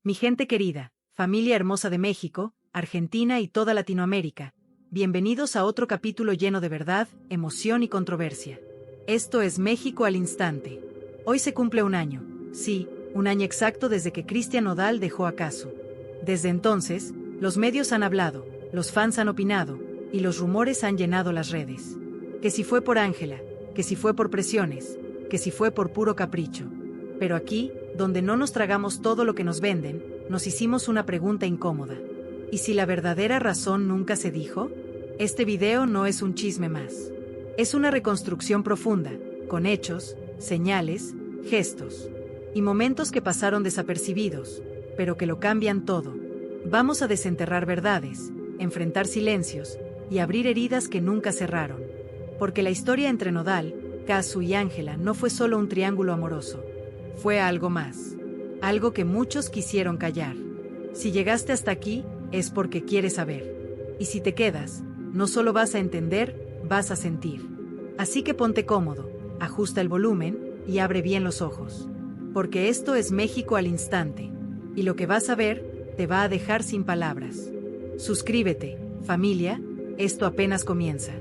Mi gente querida, familia hermosa de México, Argentina y toda Latinoamérica, bienvenidos a otro capítulo lleno de verdad, emoción y controversia. Esto es México al instante. Hoy se cumple un año, sí, un año exacto desde que Cristian Nodal dejó a Cazzu. Desde entonces, los medios han hablado, los fans han opinado, y los rumores han llenado las redes. Que si fue por Ángela, que si fue por presiones, que si fue por puro capricho. Pero aquí, donde no nos tragamos todo lo que nos venden, nos hicimos una pregunta incómoda. ¿Y si la verdadera razón nunca se dijo? Este video no es un chisme más. Es una reconstrucción profunda, con hechos, señales, gestos y momentos que pasaron desapercibidos, pero que lo cambian todo. Vamos a desenterrar verdades, enfrentar silencios y abrir heridas que nunca cerraron. Porque la historia entre Nodal, Cazzu y Ángela no fue solo un triángulo amoroso. Fue algo más. Algo que muchos quisieron callar. Si llegaste hasta aquí, es porque quieres saber. Y si te quedas, no solo vas a entender, vas a sentir. Así que ponte cómodo, ajusta el volumen y abre bien los ojos. Porque esto es México al instante. Y lo que vas a ver, te va a dejar sin palabras. Suscríbete, familia, esto apenas comienza.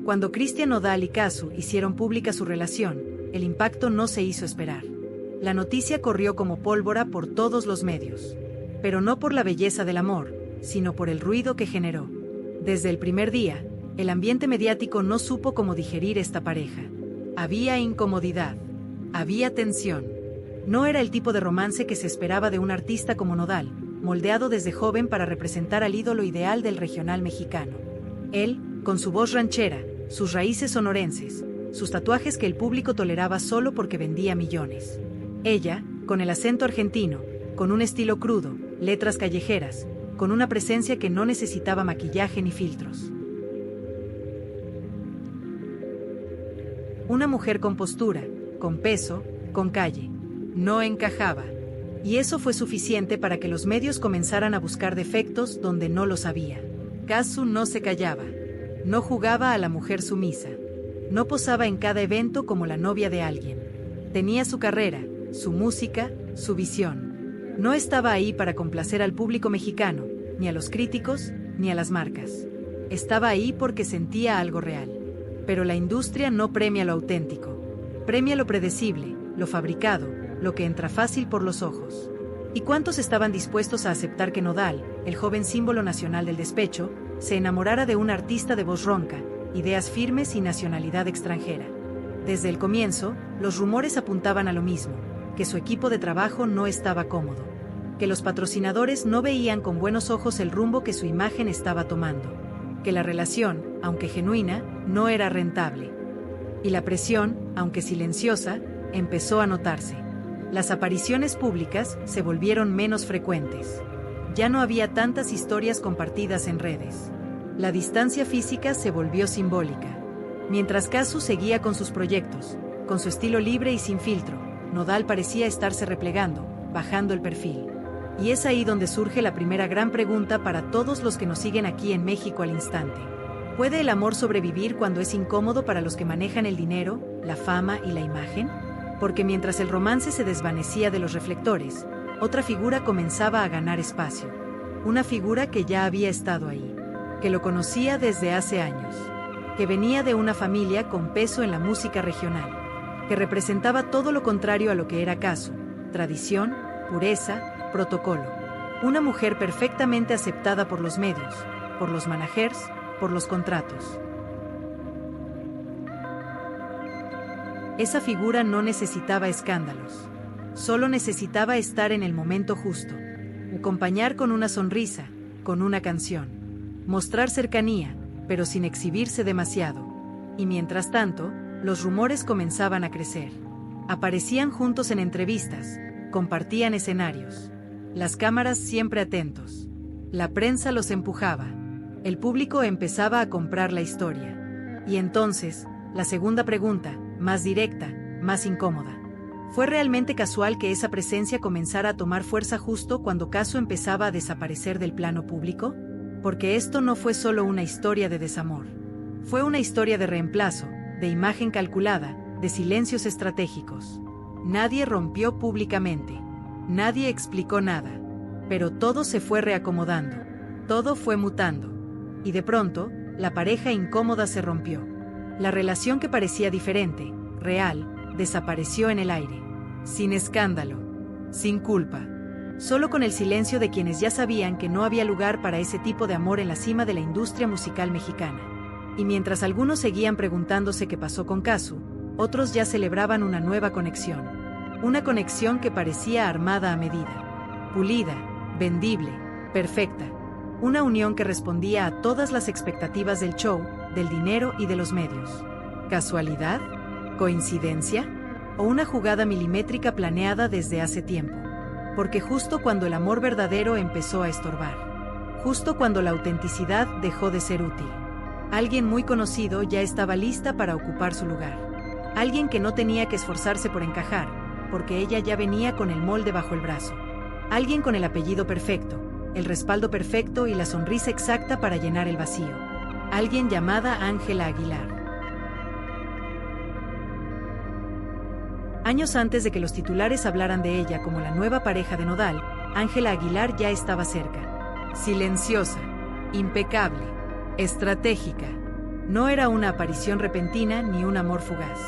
Cuando Cristian Nodal y Cazzu hicieron pública su relación, el impacto no se hizo esperar. La noticia corrió como pólvora por todos los medios. Pero no por la belleza del amor, sino por el ruido que generó. Desde el primer día, el ambiente mediático no supo cómo digerir esta pareja. Había incomodidad. Había tensión. No era el tipo de romance que se esperaba de un artista como Nodal, moldeado desde joven para representar al ídolo ideal del regional mexicano. Él, con su voz ranchera, sus raíces sonorenses, sus tatuajes que el público toleraba solo porque vendía millones. Ella, con el acento argentino, con un estilo crudo, letras callejeras, con una presencia que no necesitaba maquillaje ni filtros. Una mujer con postura, con peso, con calle. No encajaba. Y eso fue suficiente para que los medios comenzaran a buscar defectos donde no los había. Cazzu no se callaba. No jugaba a la mujer sumisa. No posaba en cada evento como la novia de alguien. Tenía su carrera, su música, su visión. No estaba ahí para complacer al público mexicano, ni a los críticos, ni a las marcas. Estaba ahí porque sentía algo real. Pero la industria no premia lo auténtico. Premia lo predecible, lo fabricado, lo que entra fácil por los ojos. ¿Y cuántos estaban dispuestos a aceptar que Nodal, el joven símbolo nacional del despecho, se enamorara de un artista de voz ronca, ideas firmes y nacionalidad extranjera? Desde el comienzo, los rumores apuntaban a lo mismo, que su equipo de trabajo no estaba cómodo, que los patrocinadores no veían con buenos ojos el rumbo que su imagen estaba tomando, que la relación, aunque genuina, no era rentable. Y la presión, aunque silenciosa, empezó a notarse. Las apariciones públicas se volvieron menos frecuentes. Ya no había tantas historias compartidas en redes. La distancia física se volvió simbólica. Mientras Cazzu seguía con sus proyectos, con su estilo libre y sin filtro, Nodal parecía estarse replegando, bajando el perfil. Y es ahí donde surge la primera gran pregunta para todos los que nos siguen aquí en México al instante. ¿Puede el amor sobrevivir cuando es incómodo para los que manejan el dinero, la fama y la imagen? Porque mientras el romance se desvanecía de los reflectores, otra figura comenzaba a ganar espacio. Una figura que ya había estado ahí, que lo conocía desde hace años, que venía de una familia con peso en la música regional, que representaba todo lo contrario a lo que era Cazzu: tradición, pureza, protocolo. Una mujer perfectamente aceptada por los medios, por los managers, por los contratos. Esa figura no necesitaba escándalos. Solo necesitaba estar en el momento justo. Acompañar con una sonrisa, con una canción. Mostrar cercanía, pero sin exhibirse demasiado. Y mientras tanto, los rumores comenzaban a crecer. Aparecían juntos en entrevistas, compartían escenarios. Las cámaras siempre atentos. La prensa los empujaba. El público empezaba a comprar la historia. Y entonces, la segunda pregunta, más directa, más incómoda. ¿Fue realmente casual que esa presencia comenzara a tomar fuerza justo cuando Cazzu empezaba a desaparecer del plano público? Porque esto no fue solo una historia de desamor. Fue una historia de reemplazo, de imagen calculada, de silencios estratégicos. Nadie rompió públicamente. Nadie explicó nada. Pero todo se fue reacomodando. Todo fue mutando. Y de pronto, la pareja incómoda se rompió. La relación que parecía diferente, real, desapareció en el aire. Sin escándalo. Sin culpa. Solo con el silencio de quienes ya sabían que no había lugar para ese tipo de amor en la cima de la industria musical mexicana. Y mientras algunos seguían preguntándose qué pasó con Casu, otros ya celebraban una nueva conexión. Una conexión que parecía armada a medida. Pulida, vendible, perfecta. Una unión que respondía a todas las expectativas del show, del dinero y de los medios. ¿Casualidad? ¿Coincidencia? ¿O una jugada milimétrica planeada desde hace tiempo? Porque justo cuando el amor verdadero empezó a estorbar. Justo cuando la autenticidad dejó de ser útil. Alguien muy conocido ya estaba lista para ocupar su lugar. Alguien que no tenía que esforzarse por encajar, porque ella ya venía con el molde bajo el brazo. Alguien con el apellido perfecto, el respaldo perfecto y la sonrisa exacta para llenar el vacío. Alguien llamada Ángela Aguilar. Años antes de que los titulares hablaran de ella como la nueva pareja de Nodal, Ángela Aguilar ya estaba cerca. Silenciosa, impecable, estratégica. No era una aparición repentina ni un amor fugaz.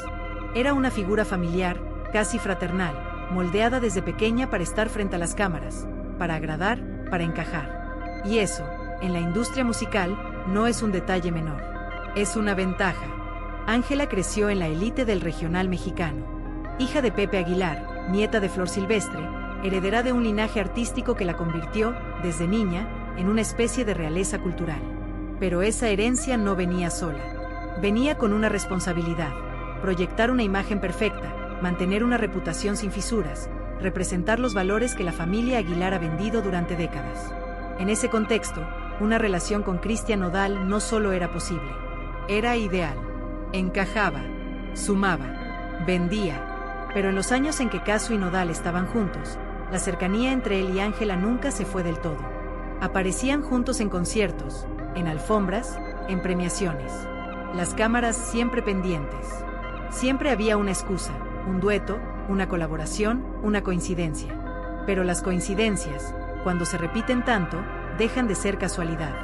Era una figura familiar, casi fraternal, moldeada desde pequeña para estar frente a las cámaras, para agradar, para encajar. Y eso, en la industria musical, no es un detalle menor. Es una ventaja. Ángela creció en la élite del regional mexicano. Hija de Pepe Aguilar, nieta de Flor Silvestre, heredera de un linaje artístico que la convirtió, desde niña, en una especie de realeza cultural. Pero esa herencia no venía sola. Venía con una responsabilidad: proyectar una imagen perfecta, mantener una reputación sin fisuras, representar los valores que la familia Aguilar ha vendido durante décadas. En ese contexto, una relación con Cristian Nodal no solo era posible, era ideal. Encajaba, sumaba, vendía. Pero en los años en que Casu y Nodal estaban juntos, la cercanía entre él y Ángela nunca se fue del todo. Aparecían juntos en conciertos, en alfombras, en premiaciones. Las cámaras siempre pendientes. Siempre había una excusa, un dueto, una colaboración, una coincidencia. Pero las coincidencias, cuando se repiten tanto, dejan de ser casualidad.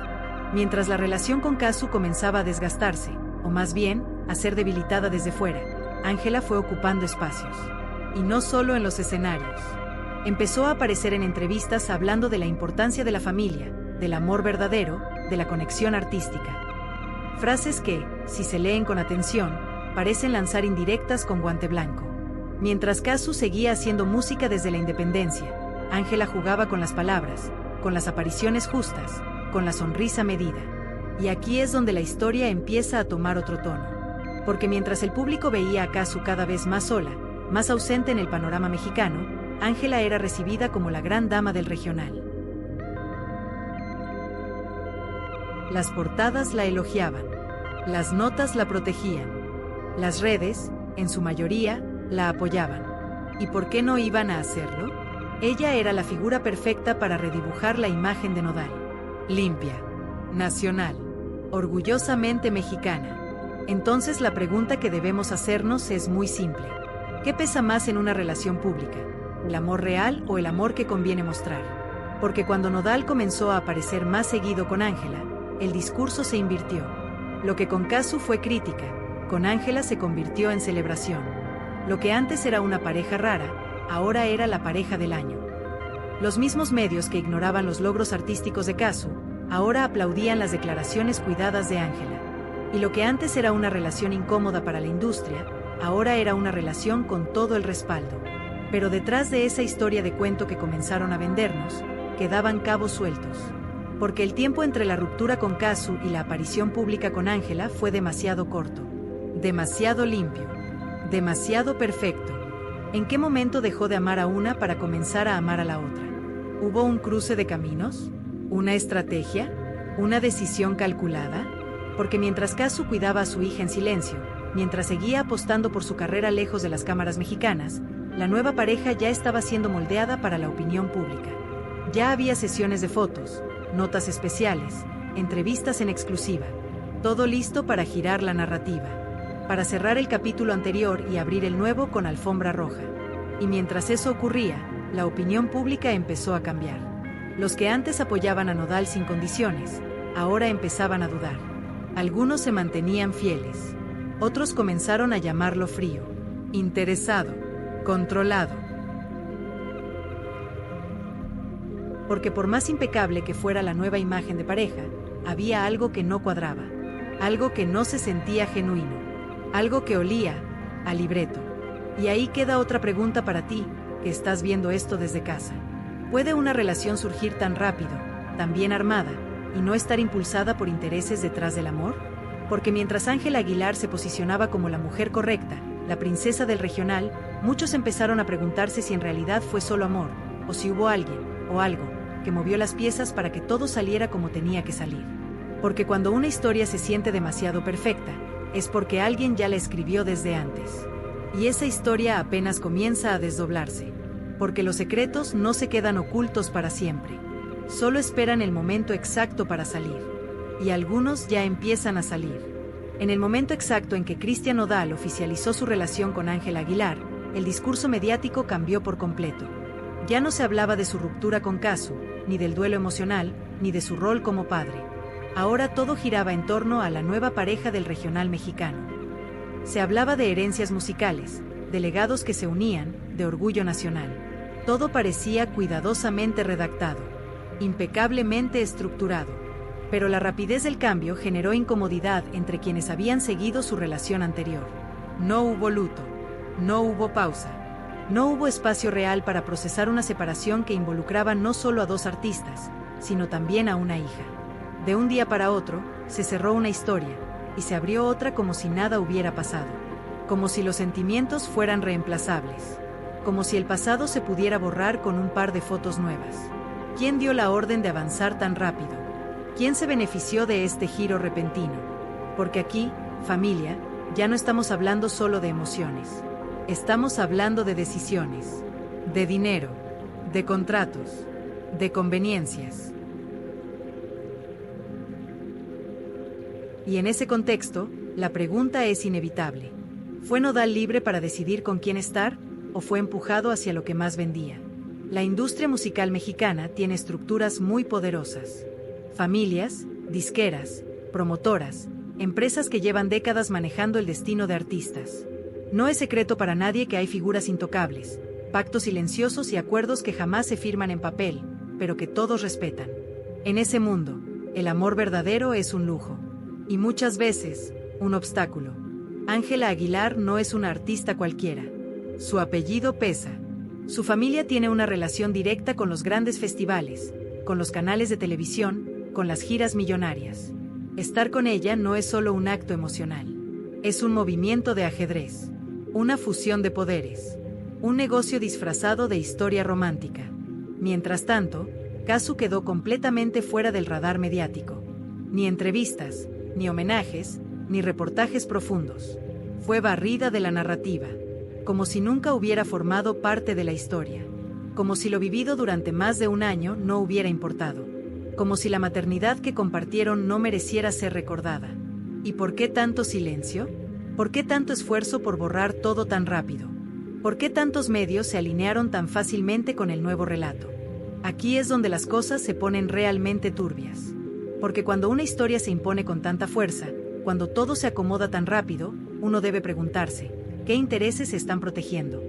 Mientras la relación con Casu comenzaba a desgastarse, o más bien, a ser debilitada desde fuera, Ángela fue ocupando espacios. Y no solo en los escenarios. Empezó a aparecer en entrevistas hablando de la importancia de la familia, del amor verdadero, de la conexión artística. Frases que, si se leen con atención, parecen lanzar indirectas con guante blanco. Mientras Casu seguía haciendo música desde la independencia, Ángela jugaba con las palabras, con las apariciones justas, con la sonrisa medida. Y aquí es donde la historia empieza a tomar otro tono. Porque mientras el público veía a Casu cada vez más sola, más ausente en el panorama mexicano, Ángela era recibida como la gran dama del regional. Las portadas la elogiaban, las notas la protegían, las redes, en su mayoría, la apoyaban. ¿Y por qué no iban a hacerlo? Ella era la figura perfecta para redibujar la imagen de Nodal. Limpia, nacional, orgullosamente mexicana. Entonces la pregunta que debemos hacernos es muy simple. ¿Qué pesa más en una relación pública? ¿El amor real o el amor que conviene mostrar? Porque cuando Nodal comenzó a aparecer más seguido con Ángela, el discurso se invirtió. Lo que con Casu fue crítica, con Ángela se convirtió en celebración. Lo que antes era una pareja rara, ahora era la pareja del año. Los mismos medios que ignoraban los logros artísticos de Casu, ahora aplaudían las declaraciones cuidadas de Ángela. Y lo que antes era una relación incómoda para la industria, ahora era una relación con todo el respaldo. Pero detrás de esa historia de cuento que comenzaron a vendernos, quedaban cabos sueltos. Porque el tiempo entre la ruptura con Casu y la aparición pública con Ángela fue demasiado corto. Demasiado limpio. Demasiado perfecto. ¿En qué momento dejó de amar a una para comenzar a amar a la otra? ¿Hubo un cruce de caminos? ¿Una estrategia? ¿Una decisión calculada? Porque mientras Casu cuidaba a su hija en silencio, mientras seguía apostando por su carrera lejos de las cámaras mexicanas, la nueva pareja ya estaba siendo moldeada para la opinión pública. Ya había sesiones de fotos, notas especiales, entrevistas en exclusiva, todo listo para girar la narrativa, para cerrar el capítulo anterior y abrir el nuevo con alfombra roja. Y mientras eso ocurría, la opinión pública empezó a cambiar. Los que antes apoyaban a Nodal sin condiciones, ahora empezaban a dudar. Algunos se mantenían fieles. Otros comenzaron a llamarlo frío, interesado, controlado. Porque por más impecable que fuera la nueva imagen de pareja, había algo que no cuadraba, algo que no se sentía genuino, algo que olía a libreto. Y ahí queda otra pregunta para ti, que estás viendo esto desde casa. ¿Puede una relación surgir tan rápido, tan bien armada, y no estar impulsada por intereses detrás del amor? Porque mientras Ángela Aguilar se posicionaba como la mujer correcta, la princesa del regional, muchos empezaron a preguntarse si en realidad fue solo amor, o si hubo alguien, o algo, que movió las piezas para que todo saliera como tenía que salir. Porque cuando una historia se siente demasiado perfecta, es porque alguien ya la escribió desde antes. Y esa historia apenas comienza a desdoblarse. Porque los secretos no se quedan ocultos para siempre. Solo esperan el momento exacto para salir. Y algunos ya empiezan a salir. En el momento exacto en que Cristian Nodal oficializó su relación con Ángela Aguilar, el discurso mediático cambió por completo. Ya no se hablaba de su ruptura con Casu, ni del duelo emocional, ni de su rol como padre. Ahora todo giraba en torno a la nueva pareja del regional mexicano. Se hablaba de herencias musicales, de legados que se unían, de orgullo nacional. Todo parecía cuidadosamente redactado, impecablemente estructurado. Pero la rapidez del cambio generó incomodidad entre quienes habían seguido su relación anterior. No hubo luto, no hubo pausa. No hubo espacio real para procesar una separación que involucraba no solo a dos artistas, sino también a una hija. De un día para otro, se cerró una historia, y se abrió otra como si nada hubiera pasado. Como si los sentimientos fueran reemplazables. Como si el pasado se pudiera borrar con un par de fotos nuevas. ¿Quién dio la orden de avanzar tan rápido? ¿Quién se benefició de este giro repentino? Porque aquí, familia, ya no estamos hablando solo de emociones. Estamos hablando de decisiones, de dinero, de contratos, de conveniencias. Y en ese contexto, la pregunta es inevitable. ¿Fue Nodal libre para decidir con quién estar, o fue empujado hacia lo que más vendía? La industria musical mexicana tiene estructuras muy poderosas. Familias, disqueras, promotoras, empresas que llevan décadas manejando el destino de artistas. No es secreto para nadie que hay figuras intocables, pactos silenciosos y acuerdos que jamás se firman en papel, pero que todos respetan. En ese mundo, el amor verdadero es un lujo. Y muchas veces, un obstáculo. Ángela Aguilar no es una artista cualquiera. Su apellido pesa. Su familia tiene una relación directa con los grandes festivales, con los canales de televisión, con las giras millonarias. Estar con ella no es solo un acto emocional. Es un movimiento de ajedrez. Una fusión de poderes. Un negocio disfrazado de historia romántica. Mientras tanto, Casu quedó completamente fuera del radar mediático. Ni entrevistas, ni homenajes, ni reportajes profundos. Fue barrida de la narrativa. Como si nunca hubiera formado parte de la historia. Como si lo vivido durante más de un año no hubiera importado. Como si la maternidad que compartieron no mereciera ser recordada. ¿Y por qué tanto silencio? ¿Por qué tanto esfuerzo por borrar todo tan rápido? ¿Por qué tantos medios se alinearon tan fácilmente con el nuevo relato? Aquí es donde las cosas se ponen realmente turbias. Porque cuando una historia se impone con tanta fuerza, cuando todo se acomoda tan rápido, uno debe preguntarse, ¿qué intereses se están protegiendo?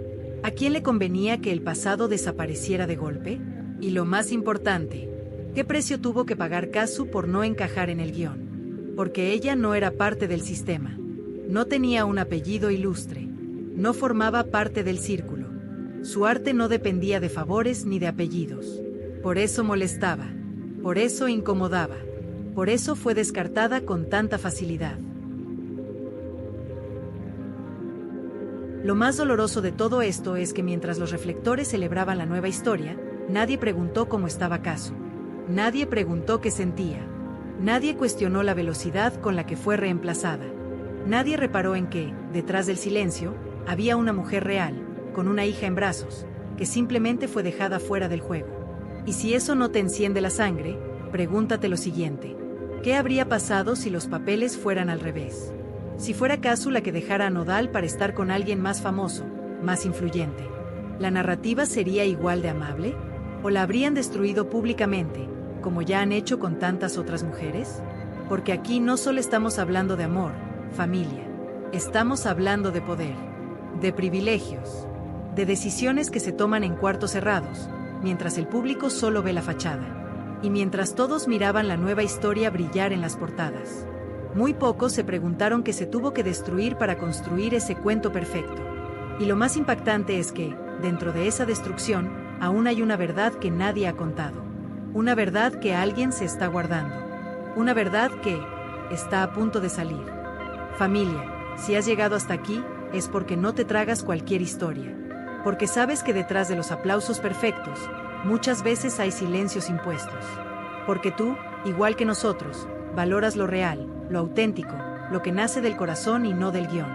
¿A quién le convenía que el pasado desapareciera de golpe? Y lo más importante, ¿qué precio tuvo que pagar Casu por no encajar en el guión? Porque ella no era parte del sistema. No tenía un apellido ilustre. No formaba parte del círculo. Su arte no dependía de favores ni de apellidos. Por eso molestaba. Por eso incomodaba. Por eso fue descartada con tanta facilidad. Lo más doloroso de todo esto es que mientras los reflectores celebraban la nueva historia, nadie preguntó cómo estaba Casu. Nadie preguntó qué sentía. Nadie cuestionó la velocidad con la que fue reemplazada. Nadie reparó en que, detrás del silencio, había una mujer real, con una hija en brazos, que simplemente fue dejada fuera del juego. Y si eso no te enciende la sangre, pregúntate lo siguiente. ¿Qué habría pasado si los papeles fueran al revés? Si fuera Casu la que dejara a Nodal para estar con alguien más famoso, más influyente. ¿La narrativa sería igual de amable? ¿O la habrían destruido públicamente, como ya han hecho con tantas otras mujeres? Porque aquí no solo estamos hablando de amor, familia. Estamos hablando de poder, de privilegios, de decisiones que se toman en cuartos cerrados, mientras el público solo ve la fachada. Y mientras todos miraban la nueva historia brillar en las portadas. Muy pocos se preguntaron qué se tuvo que destruir para construir ese cuento perfecto. Y lo más impactante es que, dentro de esa destrucción, aún hay una verdad que nadie ha contado. Una verdad que alguien se está guardando. Una verdad que está a punto de salir. Familia, si has llegado hasta aquí, es porque no te tragas cualquier historia. Porque sabes que detrás de los aplausos perfectos, muchas veces hay silencios impuestos. Porque tú, igual que nosotros, valoras lo real, lo auténtico, lo que nace del corazón y no del guión.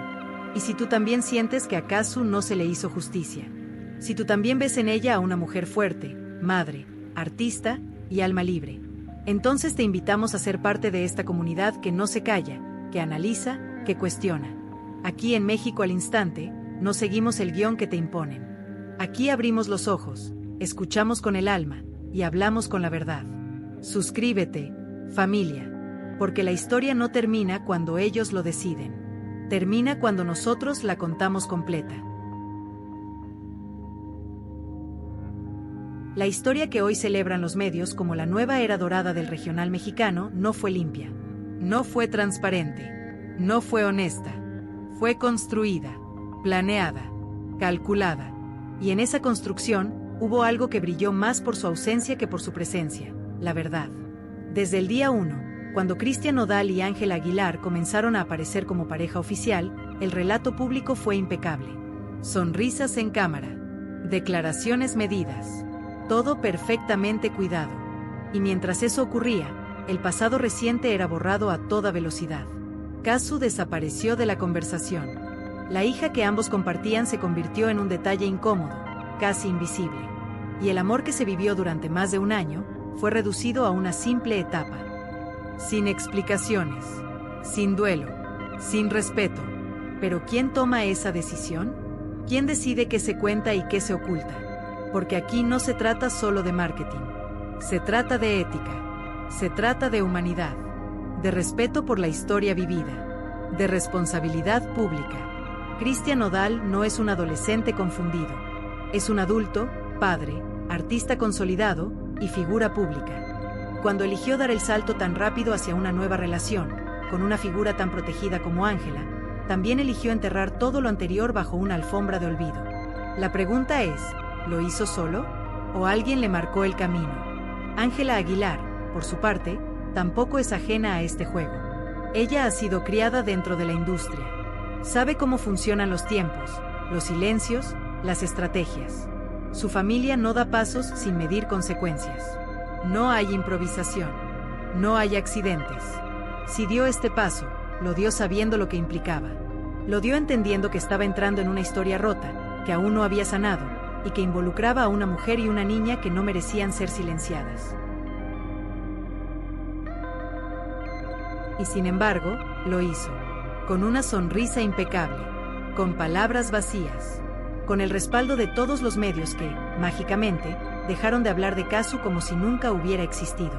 Y si tú también sientes que a Kazu no se le hizo justicia. Si tú también ves en ella a una mujer fuerte, madre, artista y alma libre. Entonces te invitamos a ser parte de esta comunidad que no se calla, que analiza, que cuestiona. Aquí en México al Instante, no seguimos el guión que te imponen. Aquí abrimos los ojos, escuchamos con el alma y hablamos con la verdad. Suscríbete, familia, porque la historia no termina cuando ellos lo deciden. Termina cuando nosotros la contamos completa. La historia que hoy celebran los medios como la nueva era dorada del regional mexicano no fue limpia, no fue transparente, no fue honesta, fue construida, planeada, calculada, y en esa construcción hubo algo que brilló más por su ausencia que por su presencia, la verdad. Desde el día 1, cuando Cristian Nodal y Ángela Aguilar comenzaron a aparecer como pareja oficial, el relato público fue impecable. Sonrisas en cámara, declaraciones medidas, todo perfectamente cuidado. Y mientras eso ocurría, el pasado reciente era borrado a toda velocidad. Kazu desapareció de la conversación. La hija que ambos compartían se convirtió en un detalle incómodo, casi invisible. Y el amor que se vivió durante más de un año fue reducido a una simple etapa. Sin explicaciones, sin duelo, sin respeto. Pero ¿quién toma esa decisión? ¿Quién decide qué se cuenta y qué se oculta? Porque aquí no se trata solo de marketing. Se trata de ética. Se trata de humanidad. De respeto por la historia vivida. De responsabilidad pública. Cristian Nodal no es un adolescente confundido. Es un adulto, padre, artista consolidado y figura pública. Cuando eligió dar el salto tan rápido hacia una nueva relación, con una figura tan protegida como Ángela, también eligió enterrar todo lo anterior bajo una alfombra de olvido. La pregunta es, ¿lo hizo solo? ¿O alguien le marcó el camino? Ángela Aguilar, por su parte, tampoco es ajena a este juego. Ella ha sido criada dentro de la industria. Sabe cómo funcionan los tiempos, los silencios, las estrategias. Su familia no da pasos sin medir consecuencias. No hay improvisación. No hay accidentes. Si dio este paso, lo dio sabiendo lo que implicaba. Lo dio entendiendo que estaba entrando en una historia rota, que aún no había sanado, y que involucraba a una mujer y una niña que no merecían ser silenciadas. Y sin embargo, lo hizo. Con una sonrisa impecable. Con palabras vacías. Con el respaldo de todos los medios que, mágicamente, dejaron de hablar de Kazu como si nunca hubiera existido.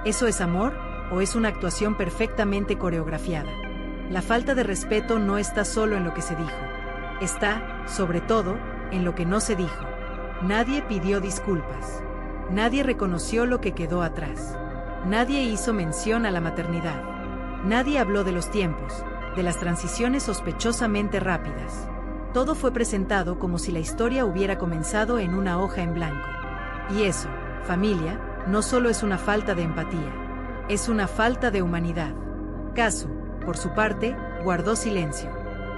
¿Eso es amor o es una actuación perfectamente coreografiada? La falta de respeto no está solo en lo que se dijo. Está, sobre todo, en lo que no se dijo. Nadie pidió disculpas. Nadie reconoció lo que quedó atrás. Nadie hizo mención a la maternidad. Nadie habló de los tiempos, de las transiciones sospechosamente rápidas. Todo fue presentado como si la historia hubiera comenzado en una hoja en blanco. Y eso, familia, no solo es una falta de empatía, es una falta de humanidad. Kazu, por su parte, guardó silencio.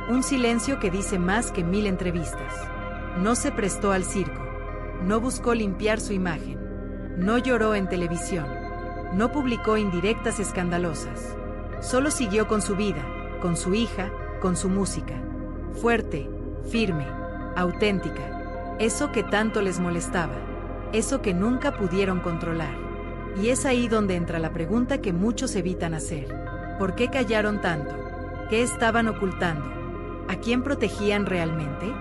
Un silencio que dice más que 1000 entrevistas. No se prestó al circo. No buscó limpiar su imagen. No lloró en televisión. No publicó indirectas escandalosas. Solo siguió con su vida, con su hija, con su música. Fuerte, firme, auténtica. Eso que tanto les molestaba. Eso que nunca pudieron controlar. Y es ahí donde entra la pregunta que muchos evitan hacer. ¿Por qué callaron tanto? ¿Qué estaban ocultando? ¿A quién protegían realmente?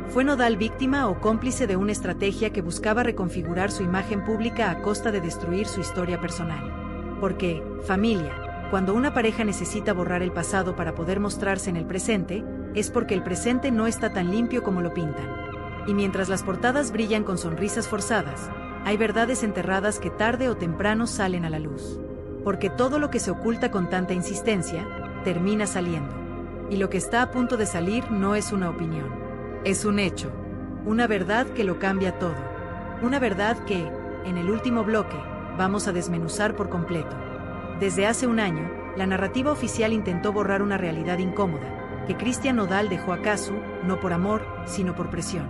¿Fue Nodal víctima o cómplice de una estrategia que buscaba reconfigurar su imagen pública a costa de destruir su historia personal? Porque, familia, cuando una pareja necesita borrar el pasado para poder mostrarse en el presente, es porque el presente no está tan limpio como lo pintan. Y mientras las portadas brillan con sonrisas forzadas, hay verdades enterradas que tarde o temprano salen a la luz. Porque todo lo que se oculta con tanta insistencia, termina saliendo. Y lo que está a punto de salir no es una opinión. Es un hecho. Una verdad que lo cambia todo. Una verdad que, en el último bloque, vamos a desmenuzar por completo. Desde hace un año, la narrativa oficial intentó borrar una realidad incómoda, que Cristian Nodal dejó a Cazzu, no por amor, sino por presión.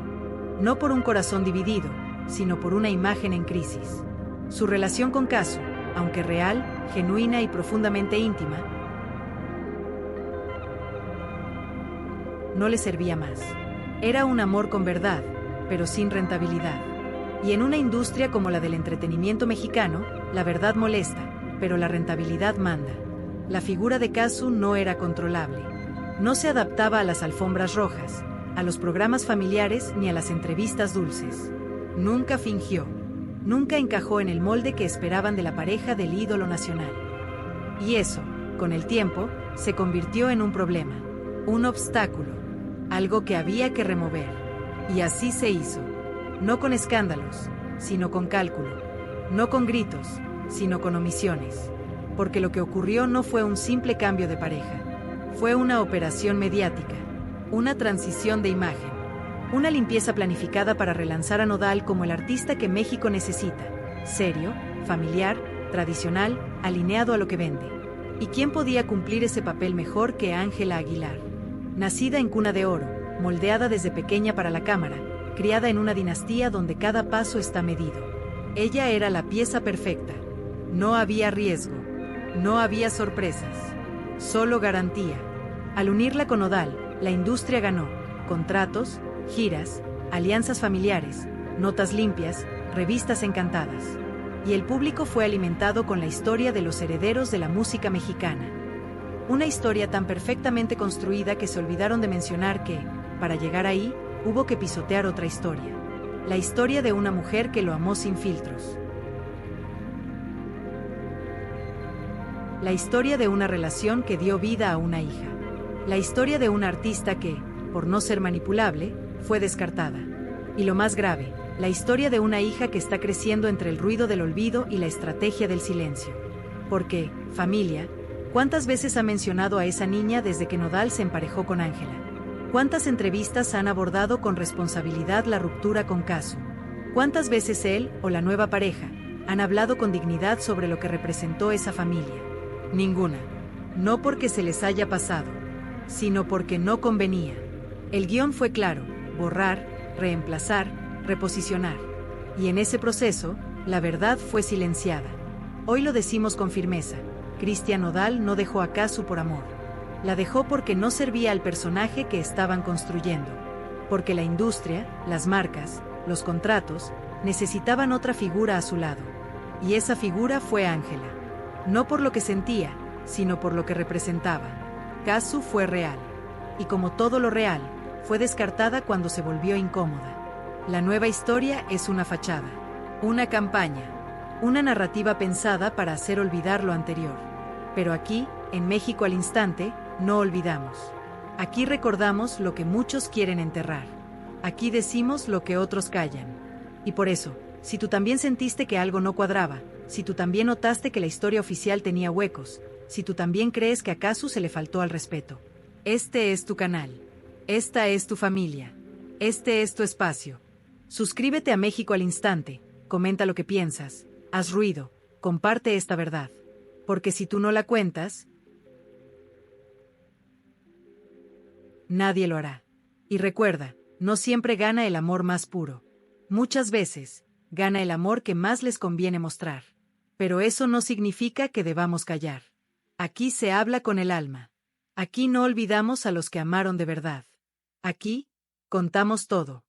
No por un corazón dividido, sino por una imagen en crisis. Su relación con Cazzu, aunque real, genuina y profundamente íntima, no le servía más. Era un amor con verdad, pero sin rentabilidad. Y en una industria como la del entretenimiento mexicano, la verdad molesta, pero la rentabilidad manda. La figura de Cazzu no era controlable. No se adaptaba a las alfombras rojas, a los programas familiares ni a las entrevistas dulces. Nunca fingió. Nunca encajó en el molde que esperaban de la pareja del ídolo nacional. Y eso, con el tiempo, se convirtió en un problema, un obstáculo, algo que había que remover. Y así se hizo. No con escándalos, sino con cálculo. No con gritos, sino con omisiones. Porque lo que ocurrió no fue un simple cambio de pareja. Fue una operación mediática, una transición de imagen. Una limpieza planificada para relanzar a Nodal como el artista que México necesita, serio, familiar, tradicional, alineado a lo que vende. ¿Y quién podía cumplir ese papel mejor que Ángela Aguilar? Nacida en cuna de oro, moldeada desde pequeña para la cámara, criada en una dinastía donde cada paso está medido. Ella era la pieza perfecta. No había riesgo, no había sorpresas, solo garantía. Al unirla con Nodal, la industria ganó contratos, giras, alianzas familiares, notas limpias, revistas encantadas. Y el público fue alimentado con la historia de los herederos de la música mexicana. Una historia tan perfectamente construida que se olvidaron de mencionar que, para llegar ahí, hubo que pisotear otra historia. La historia de una mujer que lo amó sin filtros. La historia de una relación que dio vida a una hija. La historia de una artista que, por no ser manipulable, fue descartada. Y lo más grave, la historia de una hija que está creciendo entre el ruido del olvido y la estrategia del silencio. Porque, familia, ¿cuántas veces ha mencionado a esa niña desde que Nodal se emparejó con Ángela? ¿Cuántas entrevistas han abordado con responsabilidad la ruptura con Cazzu? ¿Cuántas veces él, o la nueva pareja, han hablado con dignidad sobre lo que representó esa familia? Ninguna. No porque se les haya pasado, sino porque no convenía. El guión fue claro: borrar, reemplazar, reposicionar. Y en ese proceso, la verdad fue silenciada. Hoy lo decimos con firmeza: Cristian Nodal no dejó a Cazzu por amor. La dejó porque no servía al personaje que estaban construyendo. Porque la industria, las marcas, los contratos, necesitaban otra figura a su lado. Y esa figura fue Ángela. No por lo que sentía, sino por lo que representaba. Cazzu fue real. Y como todo lo real, fue descartada cuando se volvió incómoda. La nueva historia es una fachada, una campaña, una narrativa pensada para hacer olvidar lo anterior. Pero aquí, en México al Instante, no olvidamos. Aquí recordamos lo que muchos quieren enterrar. Aquí decimos lo que otros callan. Y por eso, si tú también sentiste que algo no cuadraba, si tú también notaste que la historia oficial tenía huecos, si tú también crees que a Cazzu se le faltó al respeto, este es tu canal. Esta es tu familia. Este es tu espacio. Suscríbete a México al Instante, comenta lo que piensas, haz ruido, comparte esta verdad. Porque si tú no la cuentas, nadie lo hará. Y recuerda, no siempre gana el amor más puro. Muchas veces, gana el amor que más les conviene mostrar. Pero eso no significa que debamos callar. Aquí se habla con el alma. Aquí no olvidamos a los que amaron de verdad. Aquí, contamos todo.